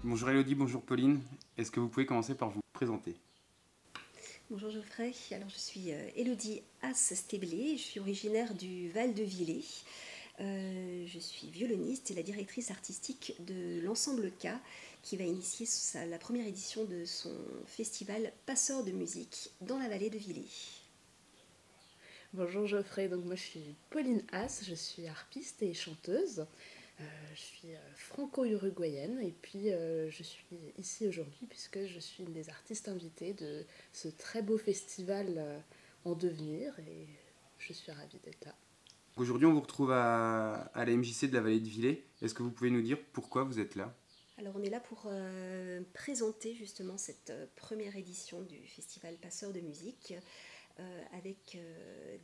Bonjour Elodie, bonjour Pauline. Est-ce que vous pouvez commencer par vous présenter? Bonjour Geoffrey, alors je suis Elodie Haas-Stéblé, je suis originaire du Val-de-Villers. Je suis violoniste et la directrice artistique de l'ensemble K qui va initier la première édition de son festival Passeurs de musique dans la vallée de Villers. Bonjour Geoffrey, donc moi je suis Pauline Haas, je suis harpiste et chanteuse. Je suis franco-uruguayenne et puis je suis ici aujourd'hui puisque je suis une des artistes invitées de ce très beau festival en devenir et je suis ravie d'être là. Aujourd'hui, on vous retrouve à la MJC de la vallée de Villers. Est-ce que vous pouvez nous dire pourquoi vous êtes là? Alors on est là pour présenter justement cette première édition du festival Passeurs de musique avec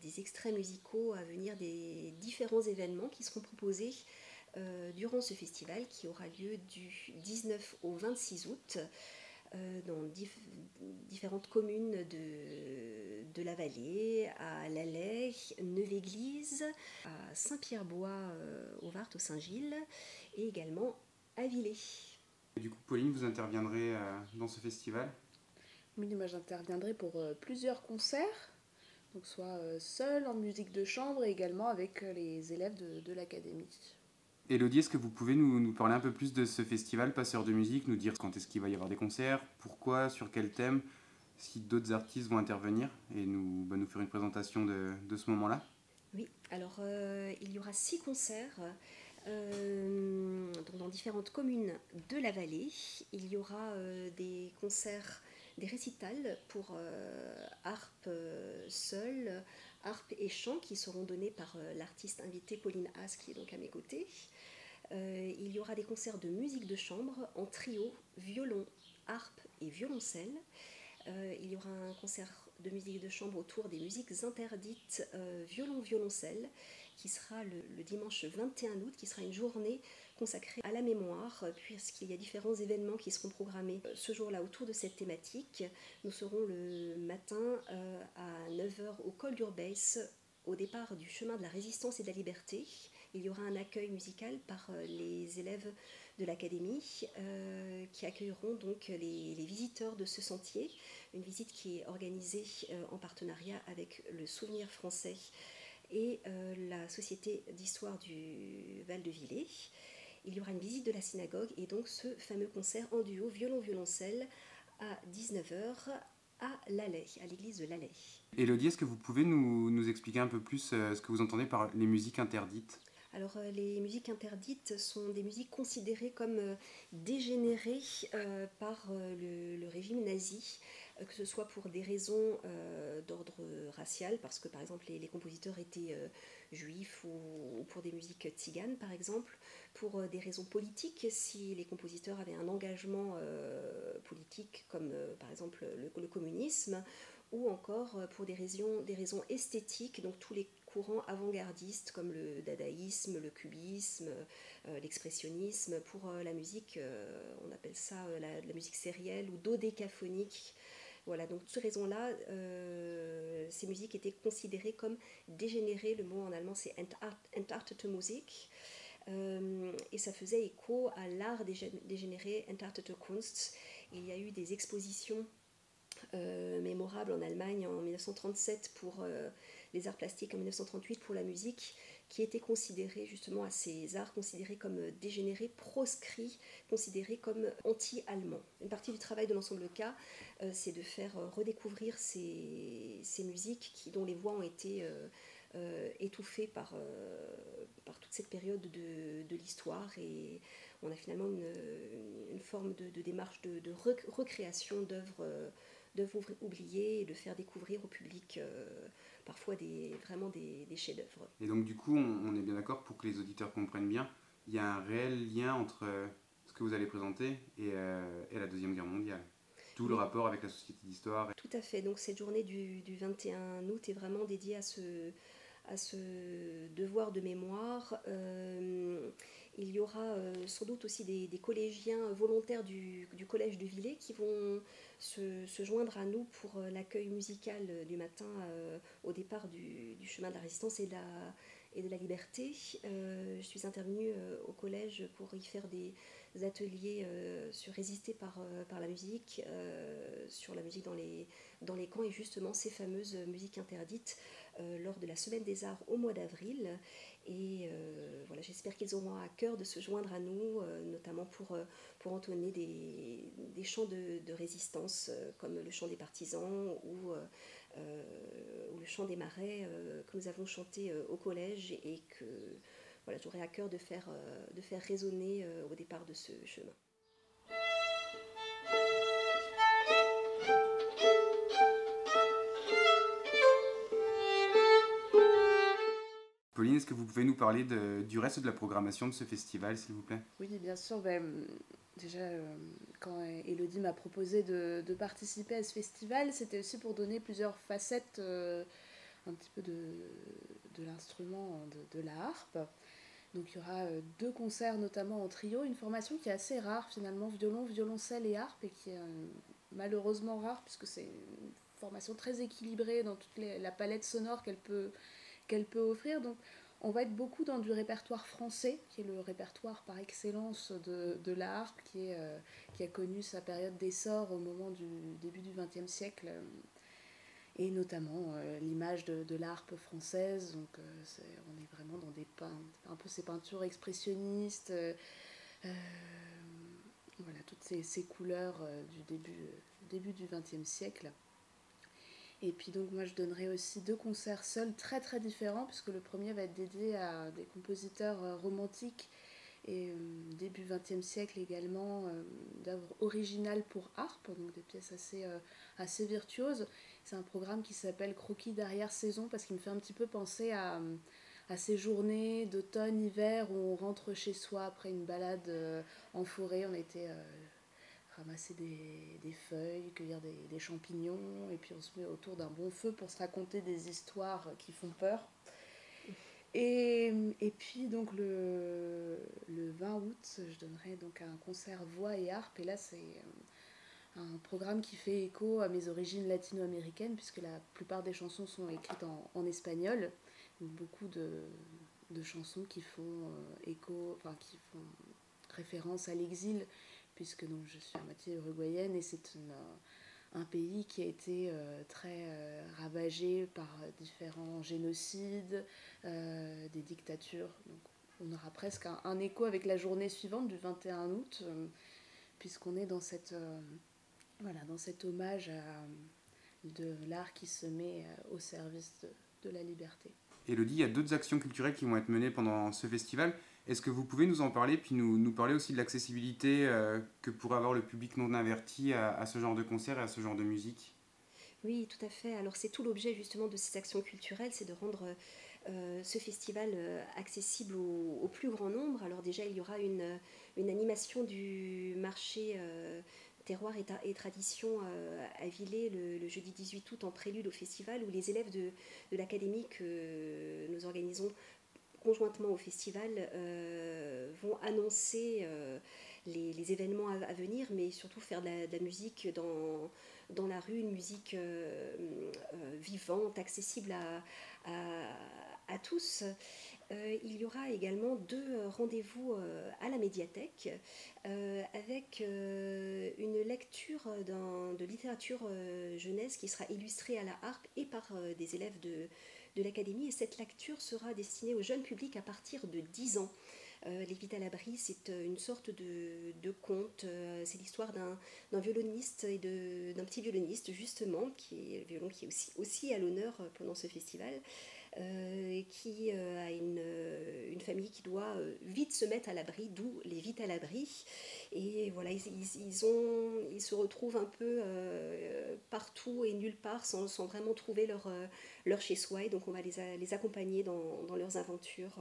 des extraits musicaux à venir des différents événements qui seront proposés durant ce festival qui aura lieu du 19 au 26 août dans différentes communes de la vallée, à Lalais, Neuve-Église, à Saint-Pierre-Bois, au Var, au Saint-Gilles, et également à Villers. Et du coup, Pauline, vous interviendrez dans ce festival. Oui, moi j'interviendrai pour plusieurs concerts, donc soit seule en musique de chambre et également avec les élèves de l'académie. Elodie, est-ce que vous pouvez nous parler un peu plus de ce festival Passeurs de musique, nous dire quand est-ce qu'il va y avoir des concerts, pourquoi, sur quel thème, si d'autres artistes vont intervenir et nous faire une présentation de ce moment-là? Oui, alors il y aura 6 concerts donc dans différentes communes de la vallée. Il y aura des concerts, des récitals pour harpe seule, harpe et chant qui seront donnés par l'artiste invitée Pauline Haas qui est donc à mes côtés. Il y aura des concerts de musique de chambre en trio, violon, harpe et violoncelle. Il y aura un concert de musique de chambre autour des musiques interdites violon-violoncelle qui sera le dimanche 21 août, qui sera une journée consacrée à la mémoire, puisqu'il y a différents événements qui seront programmés ce jour-là autour de cette thématique. Nous serons le matin à 9 h au col d'Urbeis, au départ du chemin de la résistance et de la liberté. Il y aura un accueil musical par les élèves de l'académie qui accueilleront donc les visiteurs de ce sentier, une visite qui est organisée en partenariat avec le Souvenir français et la Société d'histoire du Val-de-Villers. Il y aura une visite de la synagogue et donc ce fameux concert en duo violon-violoncelle à 19 h à Lalais, à l'église de Lalais. Elodie, est-ce que vous pouvez nous expliquer un peu plus ce que vous entendez par les musiques interdites? Alors les musiques interdites sont des musiques considérées comme dégénérées par le régime nazi, que ce soit pour des raisons d'ordre racial, parce que par exemple les compositeurs étaient juifs ou pour des musiques tziganes par exemple, pour des raisons politiques, si les compositeurs avaient un engagement politique comme par exemple le communisme, ou encore pour des raisons esthétiques, donc tous les courants avant-gardistes comme le dadaïsme, le cubisme, l'expressionnisme. Pour la musique, on appelle ça la musique sérielle ou dodécaphonique. Voilà, donc pour ces raisons-là, ces musiques étaient considérées comme dégénérées. Le mot en allemand c'est entartete Musik. Et ça faisait écho à l'art dégénéré, entartete Kunst. Il y a eu des expositions mémorable en Allemagne en 1937 pour les arts plastiques, en 1938 pour la musique, qui étaient considérés justement à ces arts considérés comme dégénérés, proscrits, considérés comme anti-allemands. Une partie du travail de l'ensemble K, c'est de faire redécouvrir ces musiques dont les voix ont été étouffées par toute cette période de l'histoire, et on a finalement une forme de démarche de recréation d'œuvres oubliées et de faire découvrir au public parfois vraiment des chefs-d'œuvre. Et donc du coup, on est bien d'accord pour que les auditeurs comprennent bien, il y a un réel lien entre ce que vous allez présenter et la Deuxième Guerre mondiale. Tout le rapport avec la Société d'histoire. Tout à fait, donc cette journée du 21 août est vraiment dédiée à ce devoir de mémoire. Il y aura sans doute aussi des collégiens volontaires du collège de Villers qui vont se joindre à nous pour l'accueil musical du matin au départ du chemin de la résistance et de la liberté. Je suis intervenue au collège pour y faire des ateliers sur résister par la musique, sur la musique dans les camps et justement ces fameuses musiques interdites lors de la Semaine des Arts au mois d'avril. Et voilà, j'espère qu'ils auront à cœur de se joindre à nous, notamment pour entonner des chants de résistance comme le chant des partisans ou le chant des marais que nous avons chanté au collège et que voilà, j'aurais à cœur de faire résonner au départ de ce chemin. Pauline, est-ce que vous pouvez nous parler du reste de la programmation de ce festival, s'il vous plaît? Oui, bien sûr. Déjà, quand Elodie m'a proposé de participer à ce festival, c'était aussi pour donner plusieurs facettes un petit peu de l'instrument, de la harpe. Donc il y aura deux concerts notamment en trio, une formation qui est assez rare finalement, violon, violoncelle et harpe, et qui est malheureusement rare puisque c'est une formation très équilibrée dans toute la palette sonore qu'elle peut offrir. Donc on va être beaucoup dans du répertoire français, qui est le répertoire par excellence de la harpe, qui a connu sa période d'essor au moment du début du XXe siècle, et notamment l'image de la harpe française. Donc on est vraiment dans un peu ces peintures expressionnistes, voilà, toutes ces couleurs du début du XXe siècle. Et puis donc moi je donnerai aussi deux concerts seuls très très différents, puisque le premier va être dédié à des compositeurs romantiques et début XXe siècle également, d'œuvres originales pour harpe, donc des pièces assez virtuoses. C'est un programme qui s'appelle Croquis d'arrière-saison, parce qu'il me fait un petit peu penser à ces journées d'automne-hiver où on rentre chez soi après une balade en forêt. On était ramasser des feuilles, cueillir des champignons, et puis on se met autour d'un bon feu pour se raconter des histoires qui font peur. Et puis donc le 20 août, je donnerai donc un concert voix et harpe, et là c'est un programme qui fait écho à mes origines latino-américaines, puisque la plupart des chansons sont écrites en espagnol, donc beaucoup de chansons qui font écho, enfin qui font référence à l'exil, puisque donc je suis à moitié uruguayenne, et c'est un pays qui a été très ravagé par différents génocides, des dictatures. Donc on aura presque un écho avec la journée suivante du 21 août, puisqu'on est dans dans cet hommage de l'art qui se met au service de la liberté. Élodie, il y a d'autres actions culturelles qui vont être menées pendant ce festival. Est-ce que vous pouvez nous en parler, puis nous parler aussi de l'accessibilité que pourrait avoir le public non averti à ce genre de concert et à ce genre de musique? Oui, tout à fait. Alors c'est tout l'objet justement de ces actions culturelles, c'est de rendre ce festival accessible au plus grand nombre. Alors déjà, il y aura une animation du marché terroir et tradition à Villers le jeudi 18 août en prélude au festival, où les élèves de l'académie que nous organisons conjointement au festival vont annoncer les événements à venir, mais surtout faire de la musique dans la rue, une musique vivante, accessible à tous. Il y aura également deux rendez-vous à la médiathèque avec une lecture de littérature jeunesse qui sera illustrée à la harpe et par des élèves de l'académie. Et cette lecture sera destinée au jeune public à partir de 10 ans. Les Vies à l'abri, c'est une sorte de conte. C'est l'histoire d'un violoniste et d'un petit violoniste, justement, qui est le violon qui est aussi à l'honneur pendant ce festival, qui a une famille qui doit vite se mettre à l'abri, d'où les Vies à l'abri. Et voilà, ils se retrouvent un peu partout et nulle part sans vraiment trouver leur chez-soi. Et donc on va les accompagner dans leurs aventures.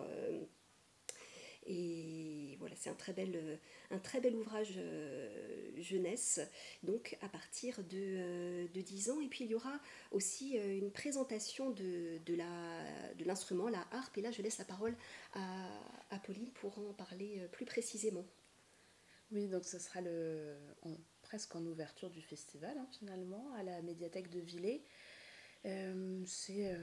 Et voilà, c'est un très bel ouvrage jeunesse, donc à partir de 10 ans. Et puis il y aura aussi une présentation de l'instrument, la harpe. Et là, je laisse la parole à Pauline pour en parler plus précisément. Oui, donc ce sera presque en ouverture du festival, hein, finalement, à la médiathèque de Villers. C'est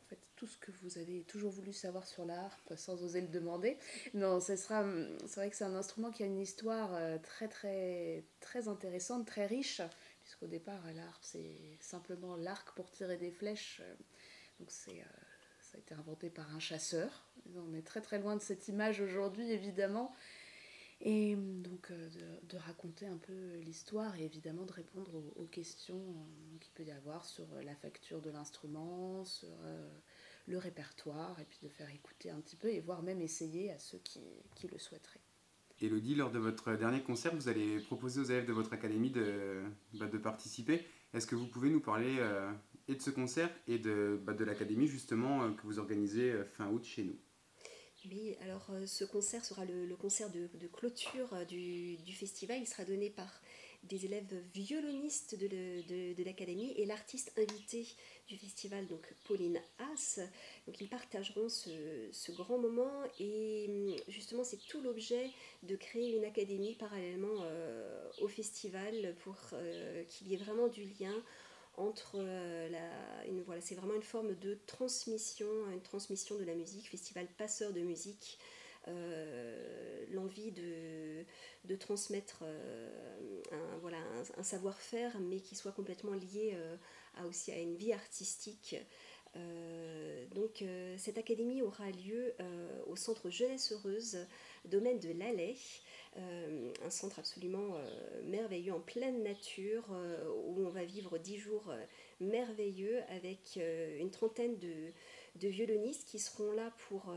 en fait tout ce que vous avez toujours voulu savoir sur la harpe sans oser le demander. Non, c'est vrai que c'est un instrument qui a une histoire très très très intéressante, très riche, puisqu'au départ la harpe c'est simplement l'arc pour tirer des flèches. Donc ça a été inventé par un chasseur. On est très très loin de cette image aujourd'hui évidemment. Et donc de raconter un peu l'histoire et évidemment de répondre aux questions qu'il peut y avoir sur la facture de l'instrument, sur le répertoire, et puis de faire écouter un petit peu et voire même essayer à ceux qui le souhaiteraient. Élodie, lors de votre dernier concert, vous allez proposer aux élèves de votre académie de participer. Est-ce que vous pouvez nous parler et de ce concert et de l'académie justement que vous organisez fin août chez nous? Oui, alors ce concert sera le concert de clôture du festival. Il sera donné par des élèves violonistes de l'académie et l'artiste invité du festival, donc Pauline Haas. Donc ils partageront ce grand moment et justement c'est tout l'objet de créer une académie parallèlement au festival pour qu'il y ait vraiment du lien entre voilà, c'est vraiment une forme de transmission, une transmission de la musique, festival passeur de musique, l'envie de transmettre voilà, un savoir-faire, mais qui soit complètement lié aussi à une vie artistique. Donc cette académie aura lieu au centre Jeunesse Heureuse, domaine de l'Alais, un centre absolument merveilleux en pleine nature où on va vivre 10 jours merveilleux avec une trentaine de violonistes qui seront là pour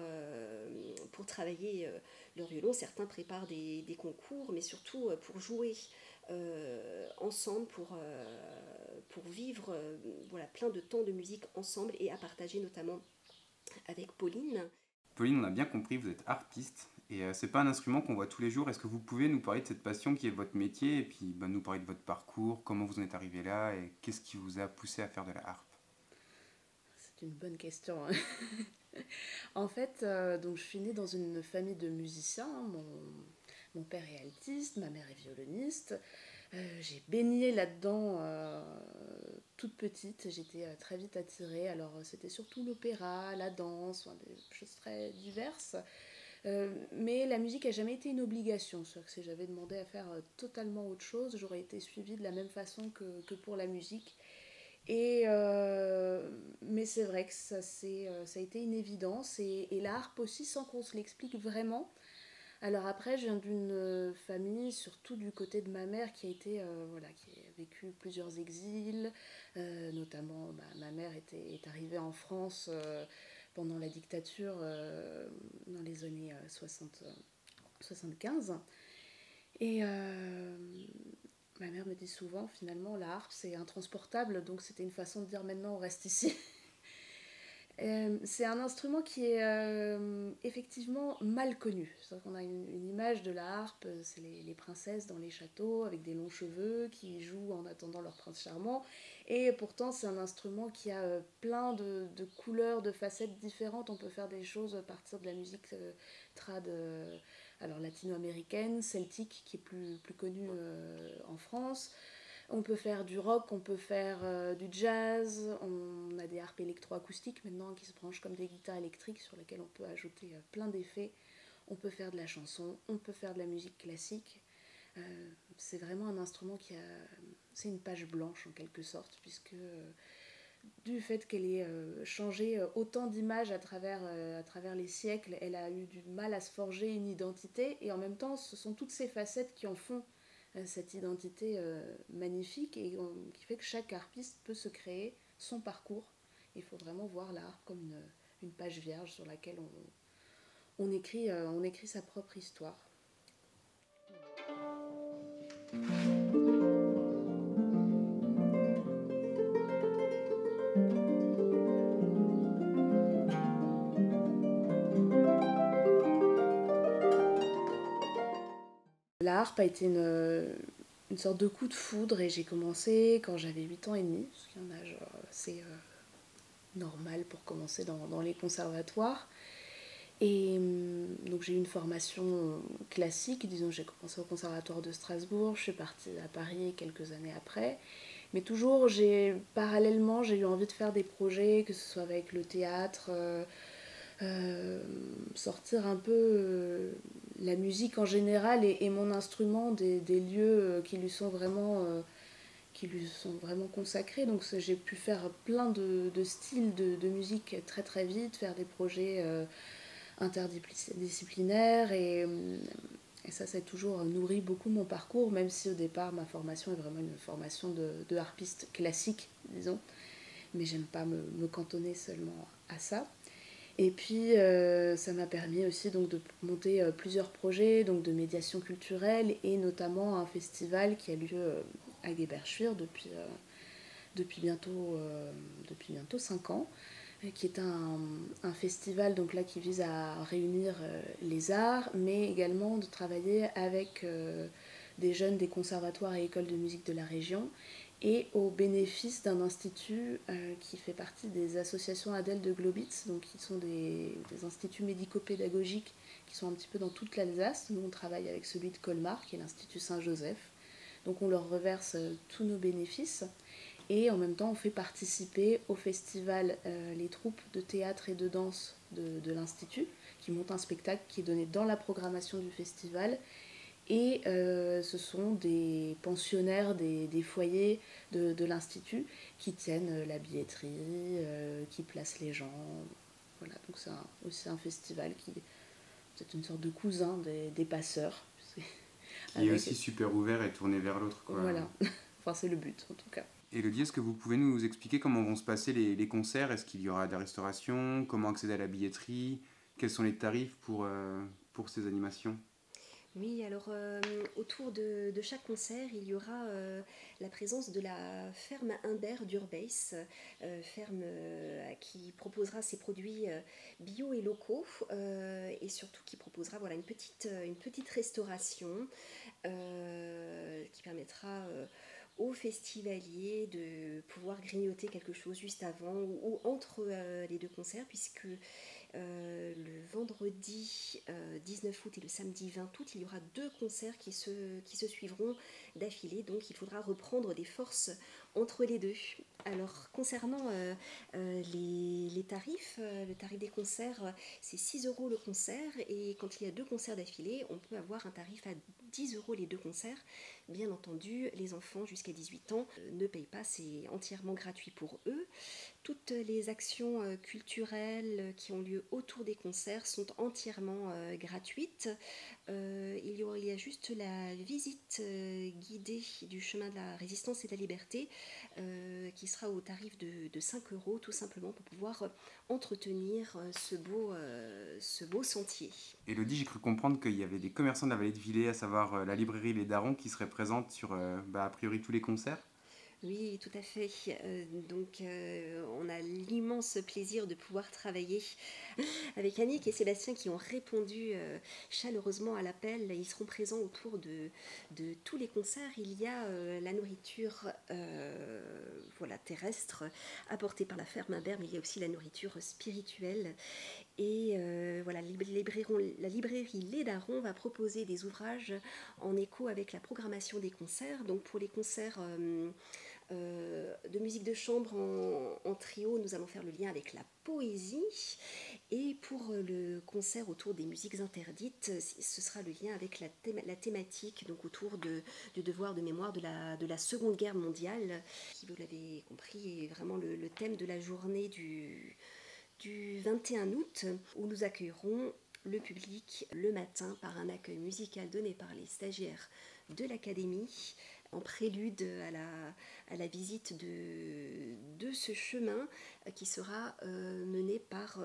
travailler leur violon. Certains préparent des concours, mais surtout pour jouer ensemble, pour vivre voilà, plein de temps de musique ensemble et à partager notamment avec Pauline. Pauline, on a bien compris, vous êtes harpiste et c'est pas un instrument qu'on voit tous les jours. Est-ce que vous pouvez nous parler de cette passion qui est votre métier et puis nous parler de votre parcours, comment vous en êtes arrivé là et qu'est-ce qui vous a poussé à faire de la harpe? C'est une bonne question. En fait, donc je suis née dans une famille de musiciens. Mon père est altiste, ma mère est violoniste. J'ai baigné là-dedans toute petite. J'étais très vite attirée. Alors c'était surtout l'opéra, la danse, des choses très diverses. Mais la musique n'a jamais été une obligation. C'est-à-dire que si j'avais demandé à faire totalement autre chose, j'aurais été suivie de la même façon que pour la musique. Mais c'est vrai que ça a été une évidence. Et la harpe aussi, sans qu'on se l'explique vraiment. Alors après, je viens d'une famille, surtout du côté de ma mère, qui a vécu plusieurs exils. Notamment, ma mère est arrivée en France pendant la dictature dans les années 75. Et ma mère me dit souvent, finalement, la harpe, c'est intransportable, donc c'était une façon de dire maintenant, on reste ici. C'est un instrument qui est effectivement mal connu. C'est-à-dire qu'on a une image de la harpe, c'est les princesses dans les châteaux avec des longs cheveux qui jouent en attendant leur prince charmant. Et pourtant, c'est un instrument qui a plein de couleurs, de facettes différentes. On peut faire des choses à partir de la musique trad alors latino-américaine, celtique, qui est plus connue en France. On peut faire du rock, on peut faire du jazz, on a des harpes électroacoustiques maintenant qui se branchent comme des guitares électriques sur lesquelles on peut ajouter plein d'effets. On peut faire de la chanson, on peut faire de la musique classique. C'est vraiment un instrument c'est une page blanche en quelque sorte, puisque du fait qu'elle ait changé autant d'images à travers les siècles, elle a eu du mal à se forger une identité, et en même temps ce sont toutes ces facettes qui en font cette identité magnifique et qui fait que chaque harpiste peut se créer son parcours. Il faut vraiment voir la harpe comme une page vierge sur laquelle on écrit sa propre histoire. La harpe a été une sorte de coup de foudre et j'ai commencé quand j'avais 8 ans et demi, ce qui est un âge assez normal pour commencer dans les conservatoires. Et donc j'ai eu une formation classique, disons j'ai commencé au conservatoire de Strasbourg, je suis partie à Paris quelques années après. Mais toujours, parallèlement, j'ai eu envie de faire des projets, que ce soit avec le théâtre, sortir un peu la musique en général et mon instrument des lieux qui lui sont vraiment consacrés. Donc j'ai pu faire plein de styles de musique très très vite, faire des projets interdisciplinaires et ça a toujours nourri beaucoup mon parcours, même si au départ ma formation est vraiment une formation de harpiste classique, disons. Mais j'aime pas me cantonner seulement à ça. Et puis ça m'a permis aussi donc, de monter plusieurs projets donc, de médiation culturelle et notamment un festival qui a lieu à Geberschwir depuis bientôt 5 ans, qui est un festival donc là, qui vise à réunir les arts, mais également de travailler avec des jeunes des conservatoires et écoles de musique de la région et au bénéfice d'un institut qui fait partie des associations Adèle de Globitz, donc qui sont des instituts médico-pédagogiques qui sont un petit peu dans toute l'Alsace. Nous, on travaille avec celui de Colmar, qui est l'Institut Saint-Joseph. Donc on leur reverse tous nos bénéfices et en même temps on fait participer au festival les troupes de théâtre et de danse de l'Institut qui montent un spectacle qui est donné dans la programmation du festival. Et ce sont des pensionnaires des foyers de l'Institut qui tiennent la billetterie, qui placent les gens. Voilà, donc c'est aussi un festival qui est peut-être une sorte de cousin des passeurs. Qui est aussi super ouvert et tourné vers l'autre, quoi. Voilà, enfin c'est le but en tout cas. Élodie, est-ce que vous pouvez nous expliquer comment vont se passer les concerts? Est-ce qu'il y aura de la restauration? Comment accéder à la billetterie? Quels sont les tarifs pour ces animations? Oui, alors autour de chaque concert, il y aura la présence de la ferme Imbert d'Urbeis, ferme qui proposera ses produits bio et locaux et surtout qui proposera voilà, une petite restauration qui permettra aux festivaliers de pouvoir grignoter quelque chose juste avant ou entre les deux concerts puisque le vendredi 19 août et le samedi 20 août, il y aura 2 concerts qui se suivront d'affilée, donc il faudra reprendre des forces entre les deux. Alors concernant les tarifs, le tarif des concerts, c'est 6 euros le concert et quand il y a 2 concerts d'affilée, on peut avoir un tarif à 10 euros les 2 concerts. Bien entendu, les enfants jusqu'à 18 ans ne payent pas, c'est entièrement gratuit pour eux. Toutes les actions culturelles qui ont lieu autour des concerts sont entièrement gratuites. Il y a juste la visite guidée du chemin de la résistance et de la liberté qui sera au tarif de 5 euros tout simplement pour pouvoir entretenir ce beau sentier. Élodie, j'ai cru comprendre qu'il y avait des commerçants de la vallée de Villers, à savoir la librairie Les Darons, qui seraient présentes sur a priori tous les concerts. Oui, tout à fait. On a l'immense plaisir de pouvoir travailler avec Annick et Sébastien qui ont répondu chaleureusement à l'appel. Ils seront présents autour de tous les concerts. Il y a la nourriture voilà, terrestre apportée par la ferme Imbert, mais il y a aussi la nourriture spirituelle. Et voilà, la librairie Les Darons va proposer des ouvrages en écho avec la programmation des concerts. Donc pour les concerts de musique de chambre en trio, nous allons faire le lien avec la poésie. Et pour le concert autour des musiques interdites, ce sera le lien avec la thématique, donc autour du devoir de mémoire de la Seconde Guerre mondiale, qui, vous l'avez compris, est vraiment le thème de la journée du 21 août, où nous accueillerons le public le matin par un accueil musical donné par les stagiaires de l'académie en prélude à la visite de ce chemin qui sera mené par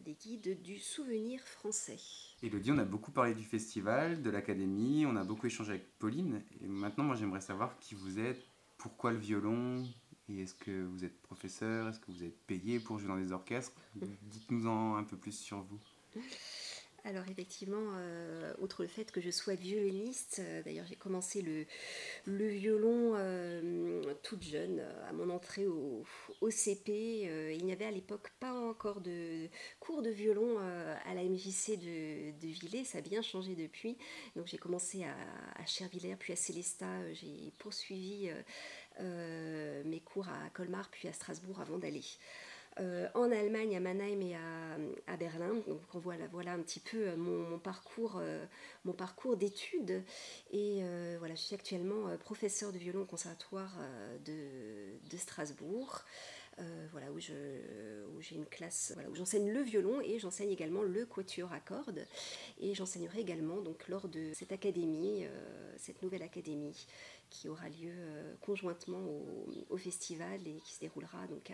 des guides du souvenir français. Élodie, on a beaucoup parlé du festival, de l'académie, on a beaucoup échangé avec Pauline. Et maintenant, moi, j'aimerais savoir qui vous êtes, pourquoi le violon, et est-ce que vous êtes professeur, est-ce que vous êtes payé pour jouer dans des orchestres? Dites-nous-en un peu plus sur vous. Alors effectivement, outre le fait que je sois violoniste, d'ailleurs j'ai commencé le violon toute jeune, à mon entrée au CP. Il n'y avait à l'époque pas encore de cours de violon à la MJC de Villers, ça a bien changé depuis. Donc j'ai commencé à Chervillers, puis à Célestat, j'ai poursuivi mes cours à Colmar, puis à Strasbourg avant d'aller en Allemagne, à Mannheim et à Berlin. Donc voilà un petit peu mon parcours d'études. Et voilà, je suis actuellement professeure de violon au conservatoire de Strasbourg. Voilà, où j'ai une classe, voilà, où j'enseigne le violon et j'enseigne également le quatuor à cordes. Et j'enseignerai également donc, lors de cette académie, cette nouvelle académie qui aura lieu conjointement au festival et qui se déroulera donc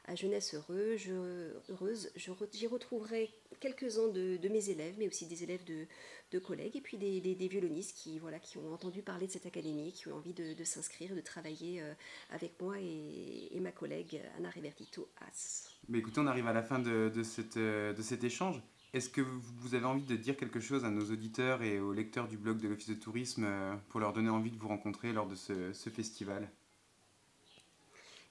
à Jeunesse Heureuse. J'y retrouverai quelques-uns de mes élèves, mais aussi des élèves de collègues, et puis des violonistes qui ont entendu parler de cette académie, qui ont envie de s'inscrire, de travailler avec moi et ma collègue Anna Revertito Haas. Mais écoutez, on arrive à la fin de cet échange. Est-ce que vous avez envie de dire quelque chose à nos auditeurs et aux lecteurs du blog de l'Office de tourisme pour leur donner envie de vous rencontrer lors de ce festival ?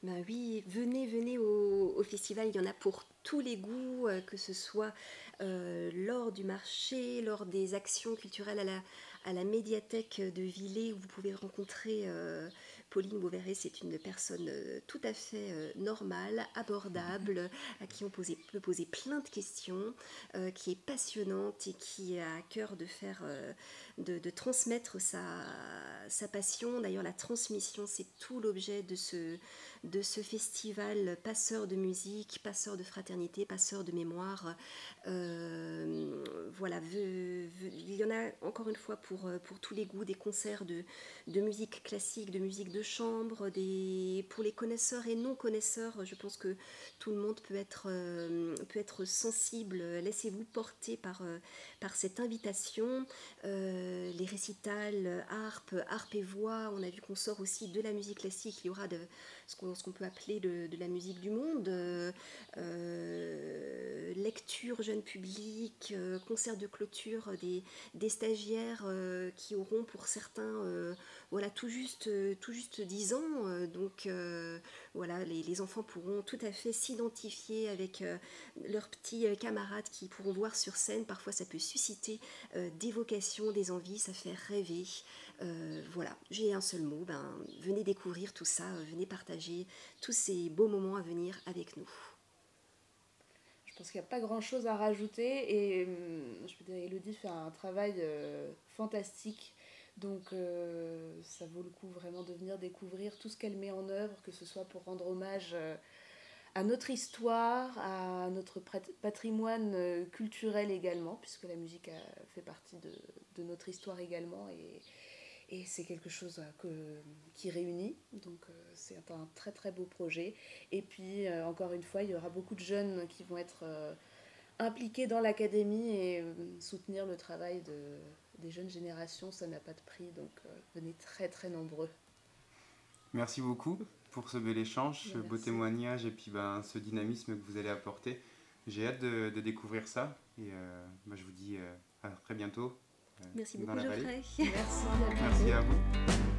Ben oui, venez au festival, il y en a pour tous les goûts, que ce soit lors du marché, lors des actions culturelles à la médiathèque de Villers, où vous pouvez rencontrer Pauline Beauverret. C'est une personne tout à fait normale, abordable, à qui on peut poser plein de questions, qui est passionnante et qui a à cœur de transmettre sa passion. D'ailleurs, la transmission, c'est tout l'objet de ce festival, passeur de musique, passeur de fraternité, passeur de mémoire. Voilà, il y en a encore une fois pour tous les goûts, des concerts de musique classique, de musique de chambre, pour les connaisseurs et non connaisseurs. Je pense que tout le monde peut être sensible. Laissez-vous porter par cette invitation. Les récitals, harpe et voix. On a vu qu'on sort aussi de la musique classique. Il y aura ce qu'on peut appeler de la musique du monde, lecture jeune public, concert de clôture des stagiaires qui auront pour certains tout juste 10 ans. Donc voilà, les enfants pourront tout à fait s'identifier avec leurs petits camarades qui pourront voir sur scène. Parfois ça peut susciter des vocations, des envies, ça fait rêver. Voilà, j'ai un seul mot, venez découvrir tout ça, venez partager tous ces beaux moments à venir avec nous. Je pense qu'il n'y a pas grand chose à rajouter et je peux dire Elodie fait un travail fantastique, donc ça vaut le coup vraiment de venir découvrir tout ce qu'elle met en œuvre, que ce soit pour rendre hommage à notre histoire, à notre patrimoine culturel également, puisque la musique fait partie de notre histoire également, et c'est quelque chose qui réunit, donc c'est un très très beau projet. Et puis encore une fois, il y aura beaucoup de jeunes qui vont être impliqués dans l'académie et soutenir le travail des jeunes générations. Ça n'a pas de prix, donc venez très très nombreux. Merci beaucoup pour ce bel échange, ce beau témoignage et puis ce dynamisme que vous allez apporter. J'ai hâte de découvrir ça et je vous dis à très bientôt. Merci beaucoup Geoffrey. Merci à vous.